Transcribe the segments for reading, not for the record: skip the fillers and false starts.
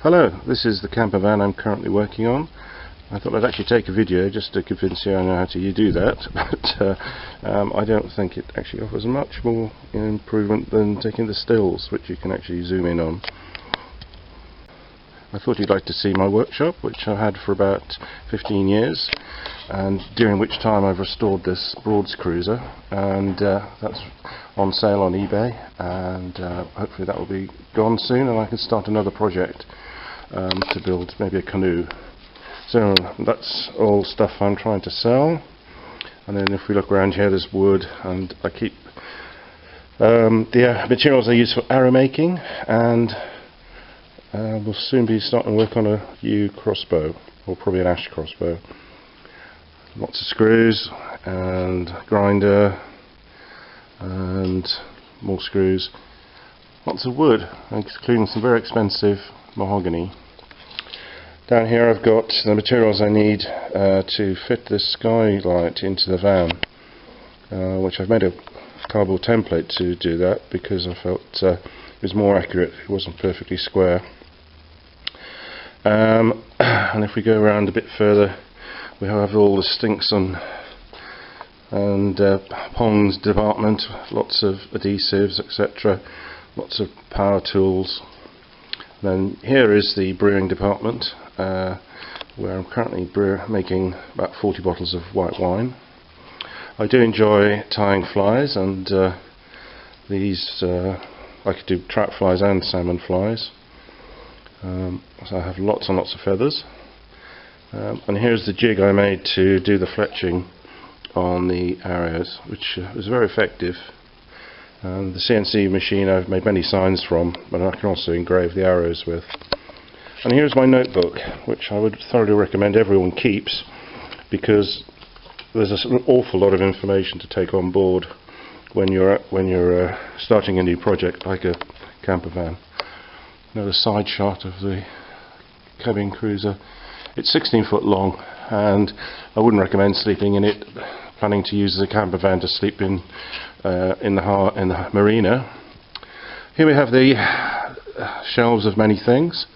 Hello, this is the camper van I'm currently working on. I thought I'd actually take a video just to convince you I know how to do that, but I don't think it actually offers much more improvement than taking the stills, which you can actually zoom in on. I thought you'd like to see my workshop, which I've had for about 15 years, and during which time I've restored this Broads cruiser, and that's on sale on eBay, and hopefully that will be gone soon and I can start another project to build maybe a canoe. So that's all stuff I'm trying to sell. And then if we look around here, there's wood, and I keep the materials I use for arrow making, and we'll soon be starting work on a yew crossbow, or probably an ash crossbow. Lots of screws and grinder and more screws. Lots of wood, including some very expensive mahogany. Down here I've got the materials I need to fit this skylight into the van, which I've made a cardboard template to do that because I felt it was more accurate. It wasn't perfectly square. And if we go around a bit further, we have all the stinks and ponds department, lots of adhesives, etc., lots of power tools. Then here is the brewing department, where I'm currently making about 40 bottles of white wine. I do enjoy tying flies, and these I could do trout flies and salmon flies. So I have lots and lots of feathers. And here's the jig I made to do the fletching on the arrows, which was very effective. The CNC machine I've made many signs from, but I can also engrave the arrows with. And here's my notebook, which I would thoroughly recommend everyone keeps, because there's an awful lot of information to take on board when you're starting a new project like a camper van. Another side shot of the cabin cruiser. It's 16 foot long, and I wouldn't recommend sleeping in it. Planning to use the camper van to sleep in the marina. Here we have the shelves of many things,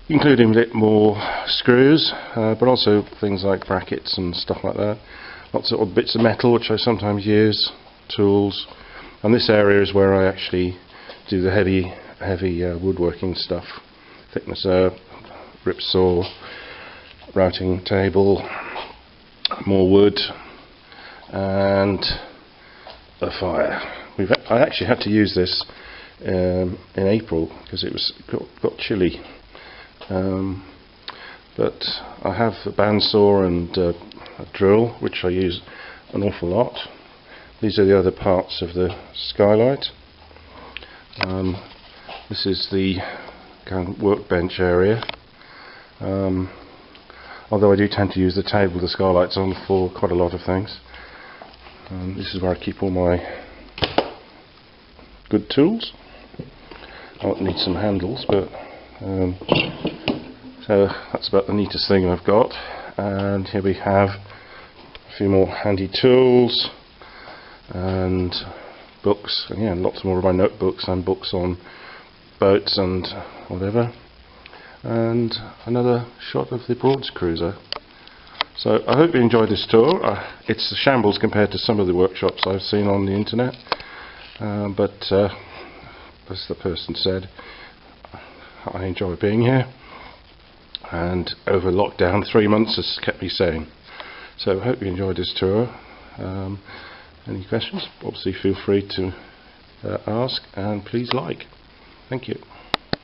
including a bit more screws, but also things like brackets and stuff like that. Lots of odd bits of metal which I sometimes use, tools, and this area is where I actually do the heavy woodworking stuff. Thicknesser, rip saw, routing table, more wood, and a fire. I actually had to use this in April because it got chilly, but I have a bandsaw and a drill, which I use an awful lot. These are the other parts of the skylight. This is the kind of workbench area, although I do tend to use the table the skylight's on for quite a lot of things. This is where I keep all my good tools. I might need some handles, but so that's about the neatest thing I've got. And here we have a few more handy tools and books, and yeah, lots more of my notebooks and books on boats and whatever. And another shot of the Broads cruiser. So I hope you enjoyed this tour. It's a shambles compared to some of the workshops I've seen on the internet, but as the person said, I enjoy being here, and over lockdown 3 months has kept me sane. So I hope you enjoyed this tour. Any questions? Obviously feel free to ask, and please like. Thank you.